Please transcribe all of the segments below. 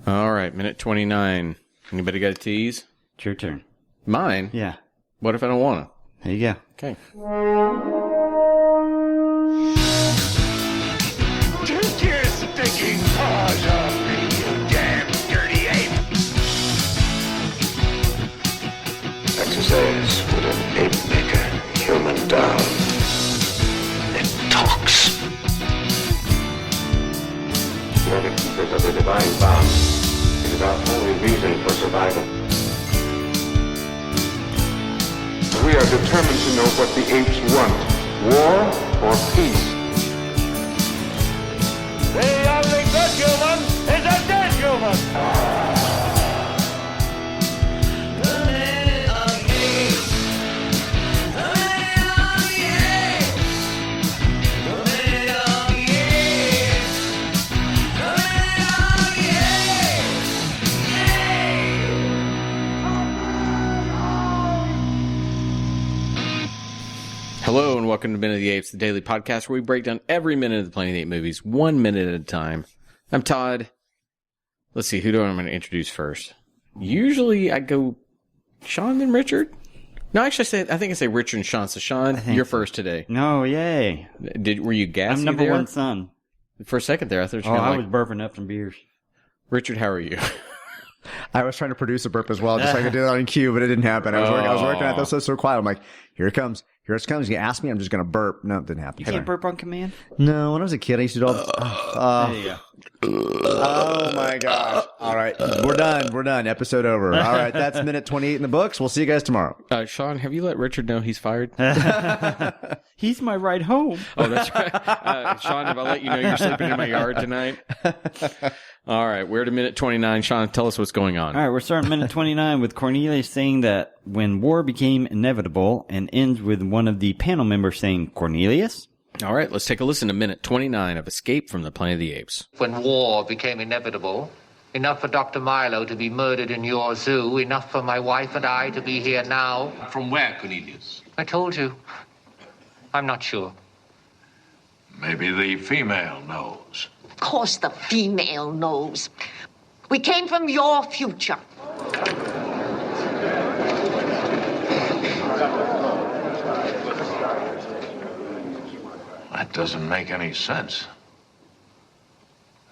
All right, minute 29. Anybody got a tease? It's your turn. Mine? Yeah. What if I don't want to? There you go. Okay. Take your stinking paws off me, you damn dirty ape! Exercise with an ape maker, human down. It talks. You're the keepers of the divine bound. It is our only reason for survival. We are determined to know what the apes want, war or peace. The only good human is a dead human! Hello and welcome to Minute of the Apes, the daily podcast where we break down every minute of the Planet of the Apes movies, 1 minute at a time. I'm Todd. Let's see, who do I'm going to introduce first? Usually I go Sean then Richard. No, actually I think I say Richard and Sean. So Sean, you're first today. No, yay. Were you gassy I'm number there? one son. For a second there, I thought you were I was burping up some beers. Richard, how are you? I was trying to produce a burp as well, just so I could do that on cue, but it didn't happen. I was working at this so quiet. I'm like, here it comes. Here it comes. You ask me, I'm just going to burp. No, it didn't happen. You can't burp on command? No, when I was a kid, I used to do all the There you go. Oh, my gosh. All right. We're done. Episode over. All right. That's minute 28 in the books. We'll see you guys tomorrow. Sean, have you let Richard know he's fired? He's my ride home. Oh, that's right. Sean, have I let you know you're sleeping in my yard tonight? All right, we're to minute 29. Sean, tell us what's going on. All right, we're starting minute 29 with Cornelius saying that when war became inevitable and ends with one of the panel members saying, Cornelius? All right, let's take a listen to minute 29 of Escape from the Planet of the Apes. When war became inevitable, enough for Dr. Milo to be murdered in your zoo, enough for my wife and I to be here now. From where, Cornelius? I told you. I'm not sure. Maybe the female knows. Of course the female knows. We came from your future. That doesn't make any sense.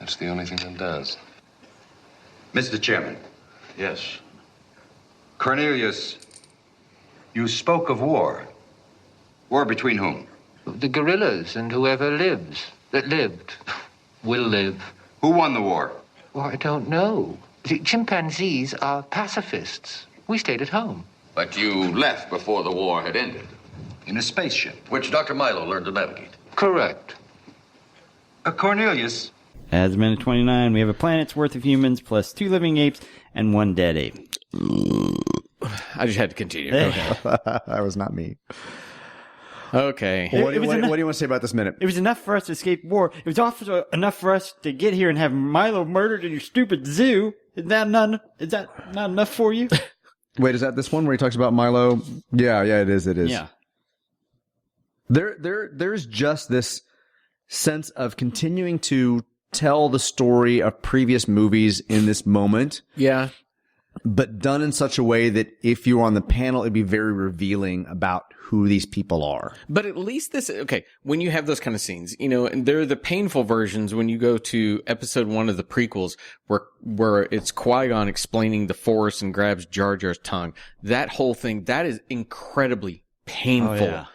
That's the only thing that does. Mr. Chairman. Yes. Cornelius, you spoke of war. War between whom? The gorillas and whoever lived, will live. Who won the war? Well, I don't know. The chimpanzees are pacifists. We stayed at home. But you left before the war had ended. In a spaceship, which Dr. Milo learned to navigate. Correct. Cornelius. As minute 29, we have a planet's worth of humans plus 2 living apes and 1 dead ape. I just had to continue. Go ahead. That was not me. Okay. What do you want to say about this minute? It was enough for us to escape war. It was also enough for us to get here and have Milo murdered in your stupid zoo. Is that not enough for you? Wait, is that this one where he talks about Milo? Yeah, it is. Yeah. There's just this sense of continuing to tell the story of previous movies in this moment. Yeah. But done in such a way that if you were on the panel, it'd be very revealing about who these people are. But at least when you have those kind of scenes, and they're the painful versions when you go to episode 1 of the prequels where it's Qui-Gon explaining the Force and grabs Jar Jar's tongue. That whole thing, that is incredibly painful. Oh, yeah.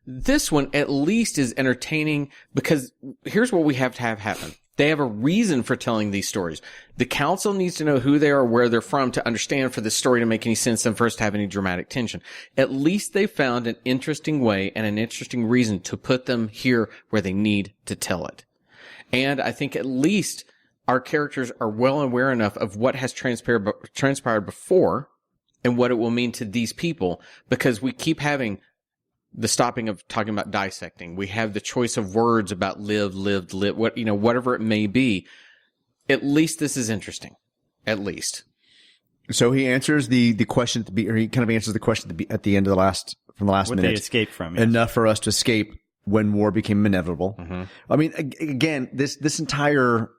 This one at least is entertaining because here's what we have to have happen. They have a reason for telling these stories. The council needs to know who they are, where they're from to understand for the story to make any sense and for us to have any dramatic tension. At least they found an interesting way and an interesting reason to put them here where they need to tell it. And I think at least our characters are well aware enough of what has transpired before and what it will mean to these people because we keep having the stopping of talking about dissecting. We have the choice of words about lived, whatever it may be. At least this is interesting. At least. So he answers the question he kind of answers the question at the end of the last minute. What they escaped from. Yes. Enough for us to escape when war became inevitable. Mm-hmm. I mean, again, this entire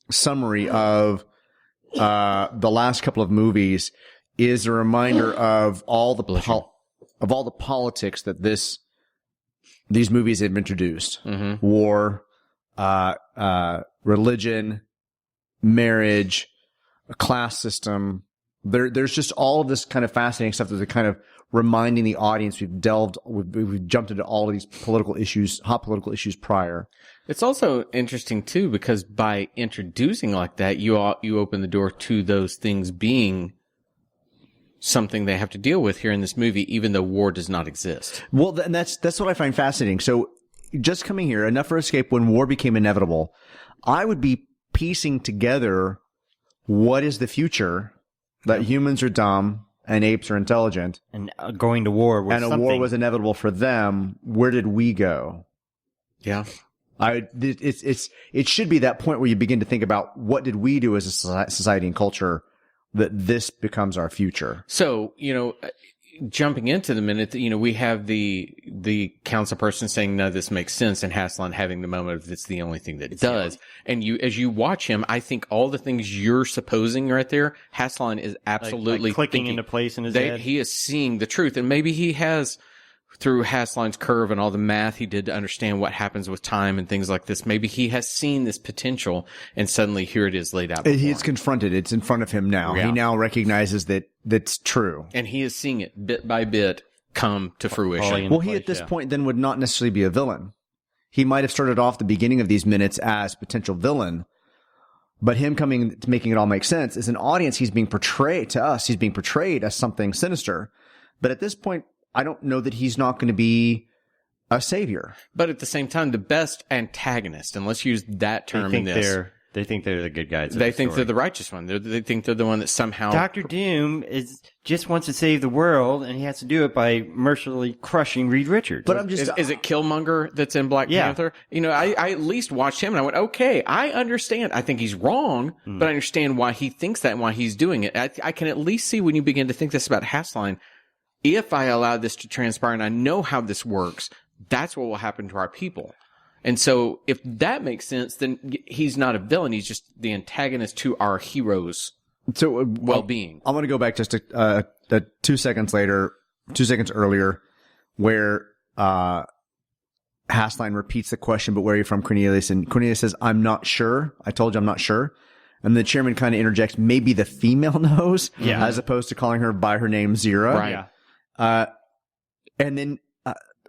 summary of the last couple of movies is a reminder of all the politics that these movies have introduced. War, religion, marriage, a class system. There's just all of this kind of fascinating stuff that's kind of reminding the audience we've jumped into all of these hot political issues prior. It's also interesting too, because by introducing like that, you open the door to those things being something they have to deal with here in this movie, even though war does not exist. Well, and that's what I find fascinating. So just coming here, enough for escape when war became inevitable, I would be piecing together what is the future that humans are dumb and apes are intelligent. And going to war was and a war was inevitable for them. Where did we go? Yeah. It should be that point where you begin to think about what did we do as a society and culture that this becomes our future. So, jumping into the minute, we have the council person saying, no, this makes sense. And Haslan having the moment of it's the only thing that does. And as you watch him, I think all the things you're supposing right there, Haslan is absolutely like clicking thinking, into place in his head. He is seeing the truth. And maybe he has, through Haslan's curve and all the math he did to understand what happens with time and things like this, maybe he has seen this potential and suddenly here it is laid out before He's him. Confronted. It's in front of him now. Yeah. He now recognizes that that's true. And he is seeing it bit by bit come to fruition. Well, he at this point then would not necessarily be a villain. He might have started off the beginning of these minutes as potential villain, but him coming to making it all make sense, as an audience, he's being portrayed as something sinister. But at this point, I don't know that he's not going to be a savior. But at the same time, the best antagonist, and let's use that term in this. They think they're the good guys. They think they're the righteous one. They think they're the one that somehow. Dr. Doom just wants to save the world, and he has to do it by mercilessly crushing Reed Richards. But I'm just is it Killmonger that's in Black Panther? I at least watched him and I went, okay, I understand. I think he's wrong, but I understand why he thinks that and why he's doing it. I can at least see when you begin to think this about Haslan. If I allow this to transpire and I know how this works, that's what will happen to our people. And so if that makes sense, then he's not a villain. He's just the antagonist to our heroes' well-being. I'm going to go back just 2 seconds earlier, where Haslan repeats the question, but where are you from, Cornelius? And Cornelius says, I'm not sure. I told you I'm not sure. And the chairman kind of interjects, maybe the female knows, as opposed to calling her by her name, Zira. Right. And then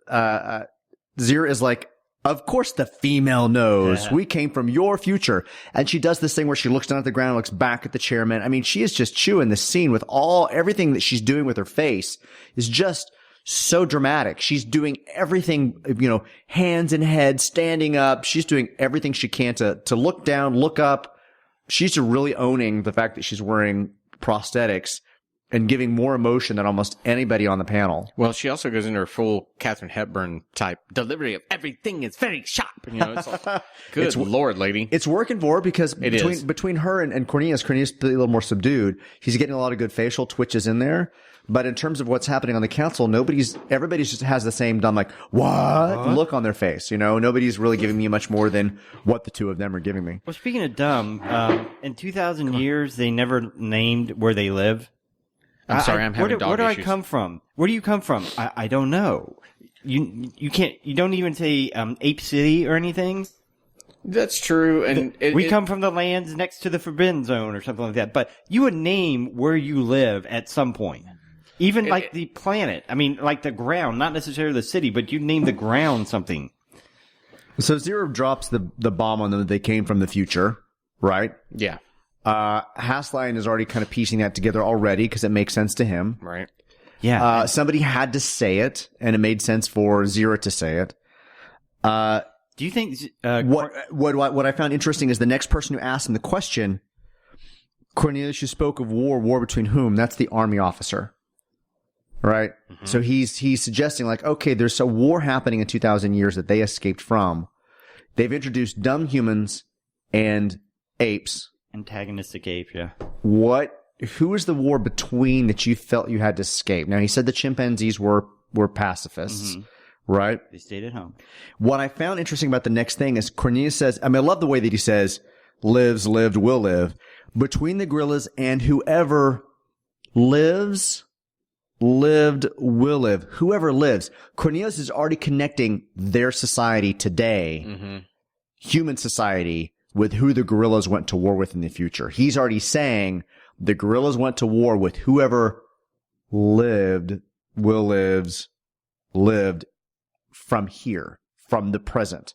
Zira is like, of course the female knows. We came from your future. And she does this thing where she looks down at the ground and looks back at the chairman. I mean, she is just chewing the scene with everything that she's doing with her face is just so dramatic. She's doing everything, hands and head, standing up. She's doing everything she can to look down, look up. She's really owning the fact that she's wearing prosthetics and giving more emotion than almost anybody on the panel. Well, she also goes into her full Katharine Hepburn type delivery of everything is very sharp. It's like, good Lord, lady. It's working for her because between her and Cornelius is a little more subdued. He's getting a lot of good facial twitches in there. But in terms of what's happening on the council, everybody just has the same dumb, like, what? Look on their face. Nobody's really giving me much more than what the two of them are giving me. Well, speaking of dumb, in 2,000 years, they never named where they live. I'm sorry, I'm having dog Where do issues. I come from? Where do you come from? I don't know. You don't even say Ape City or anything. That's true. And we come from the lands next to the Forbidden Zone or something like that. But you would name where you live at some point. Even like the planet. I mean, like the ground, not necessarily the city, but you name the ground something. So Zero drops the bomb on them that they came from the future, right? Yeah. Haslan is already kind of piecing that together already because it makes sense to him. Right. Yeah. Somebody had to say it, and it made sense for Zero to say it. Do you think what I found interesting is the next person who asked him the question, Cornelius, you spoke of war between whom? That's the army officer. Right? Mm-hmm. So he's suggesting like, okay, there's a war happening in 2,000 years that they escaped from. They've introduced dumb humans and apes. Antagonistic ape, yeah. Who is the war between that you felt you had to escape? Now, he said the chimpanzees were pacifists, right? They stayed at home. What I found interesting about the next thing is Cornelius says, I love the way that he says, lives, lived, will live. Between the gorillas and whoever lives, lived, will live. Whoever lives. Cornelius is already connecting their society today, human society, with who the gorillas went to war with in the future. He's already saying the gorillas went to war with whoever lived, will lives, lived from here, from the present.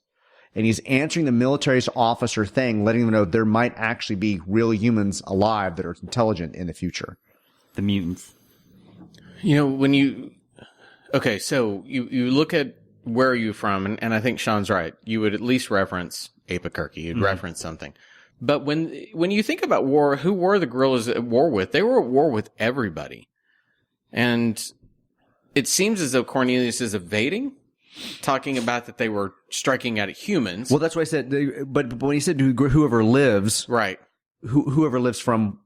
And he's answering the military's officer thing, letting them know there might actually be real humans alive that are intelligent in the future. The mutants. You know, so you look at where are you from, and I think Sean's right. You would at least reference Albuquerque. You'd reference something. But when you think about war, who were the guerrillas at war with? They were at war with everybody. And it seems as though Cornelius is evading, talking about that they were striking at humans. Well, that's what I said. But when he said whoever lives, right? Whoever lives from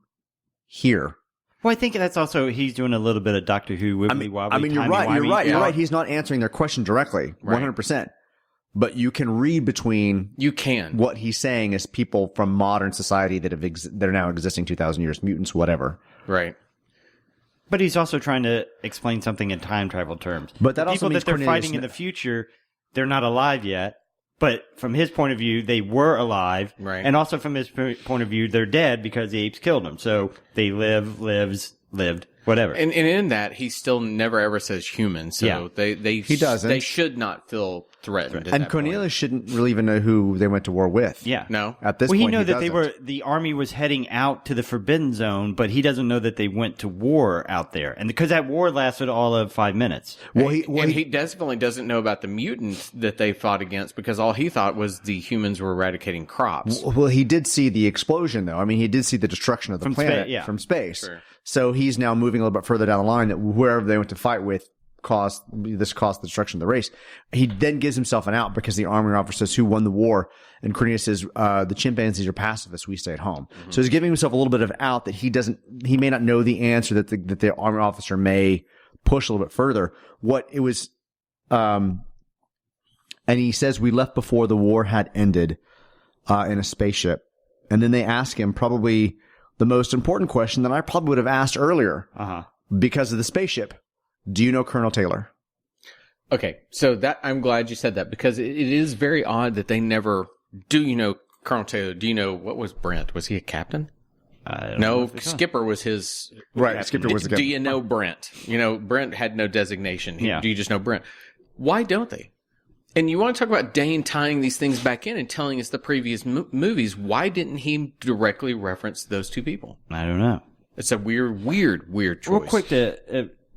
here. Well, I think that's also, he's doing a little bit of Doctor Who, wibbly-wobbly. I mean, you're right. He's not answering their question directly, 100%. But you can read between what he's saying as people from modern society that are now existing 2,000 years, mutants, whatever. Right. But he's also trying to explain something in time travel terms. But that the also people means that they're Cornelius fighting in the future, they're not alive yet. But from his point of view, they were alive. Right. And also from his point of view, they're dead because the apes killed them. So they lived, whatever. And in that, he still never ever says human. So he doesn't. They should not feel threatened. And Cornelius shouldn't really even know who they went to war with. Yeah. No. At this point, he knows that the army was heading out to the Forbidden Zone, but he doesn't know that they went to war out there. And because that war lasted all of 5 minutes. He definitely doesn't know about the mutants that they fought against, because all he thought was the humans were eradicating crops. Well, he did see the explosion, though. I mean, he did see the destruction of the planet from space. Sure. So he's now moving a little bit further down the line that wherever they went to fight with caused the destruction of the race. He then gives himself an out because the army officer says, who won the war? And Cornelius says, the chimpanzees are pacifists. We stay at home. So he's giving himself a little bit of out that he may not know the answer that the army officer may push a little bit further. And he says, we left before the war had ended, in a spaceship. And then they ask him probably the most important question that I probably would have asked earlier, because of the spaceship. Do you know Colonel Taylor? Okay, so I'm glad you said that, because it is very odd that they never. Do you know Colonel Taylor? Do you know what was Brent? Was he a captain? No, Skipper was his. Right, captain. Skipper was the captain. Do you know Brent? You know, Brent had no designation. Do you just know Brent? Why don't they? And you want to talk about Dane tying these things back in and telling us the previous movies. Why didn't he directly reference those two people? I don't know. It's a weird choice. Real quick,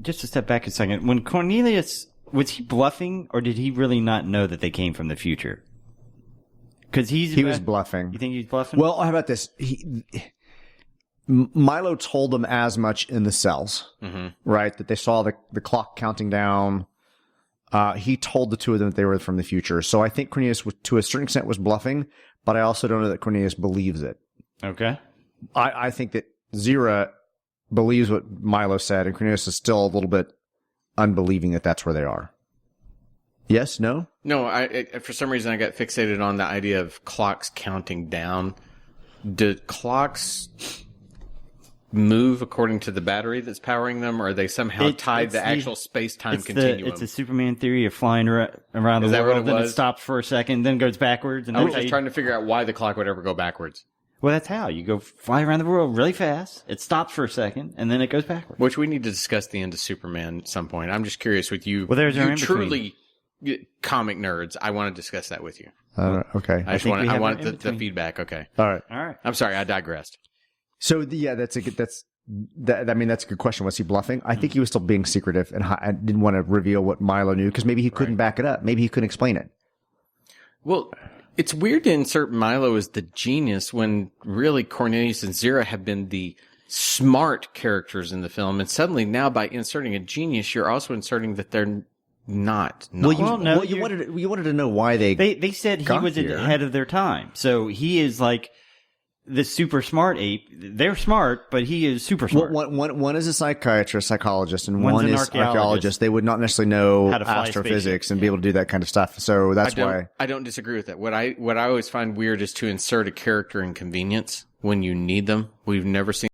just to step back a second. When Cornelius, was he bluffing, or did he really not know that they came from the future? Because he was bluffing. You think he's bluffing? Well, how about this? Milo told them as much in the cells, right? That they saw the clock counting down. He told the two of them that they were from the future. So I think Cornelius, to a certain extent, was bluffing, but I also don't know that Cornelius believes it. Okay. I think that Zira believes what Milo said, and Cornelius is still a little bit unbelieving that that's where they are. Yes? No? No, I for some reason I got fixated on the idea of clocks counting down. Do clocks move according to the battery that's powering them, or are they somehow tied to the actual space-time continuum? It's a Superman theory of flying around the world, then it stops for a second, then goes backwards. And I was just trying to figure out why the clock would ever go backwards. Well, that's how. You go fly around the world really fast, it stops for a second, and then it goes backwards. Which we need to discuss the end of Superman at some point. I'm just curious with you. Well, there's you truly comic nerds. I want to discuss that with you. Okay. I want the feedback. Okay. All right. I'm sorry, I digressed. So that's a good question. Was he bluffing? I think he was still being secretive and didn't want to reveal what Milo knew, because maybe he couldn't back it up. Maybe he couldn't explain it. Well, it's weird to insert Milo as the genius when really Cornelius and Zira have been the smart characters in the film, and suddenly now by inserting a genius, you're also inserting that they're not. You wanted to know why they said he was ahead of their time, so he is like. the super smart ape. They're smart, but he is super smart. One is a psychologist, and One's one an is archaeologist. They would not necessarily know How to fly astrophysics spaceship. and be able to do that kind of stuff. So that's why. I don't disagree with that. What I always find weird is to insert a character inconvenience when you need them. We've never seen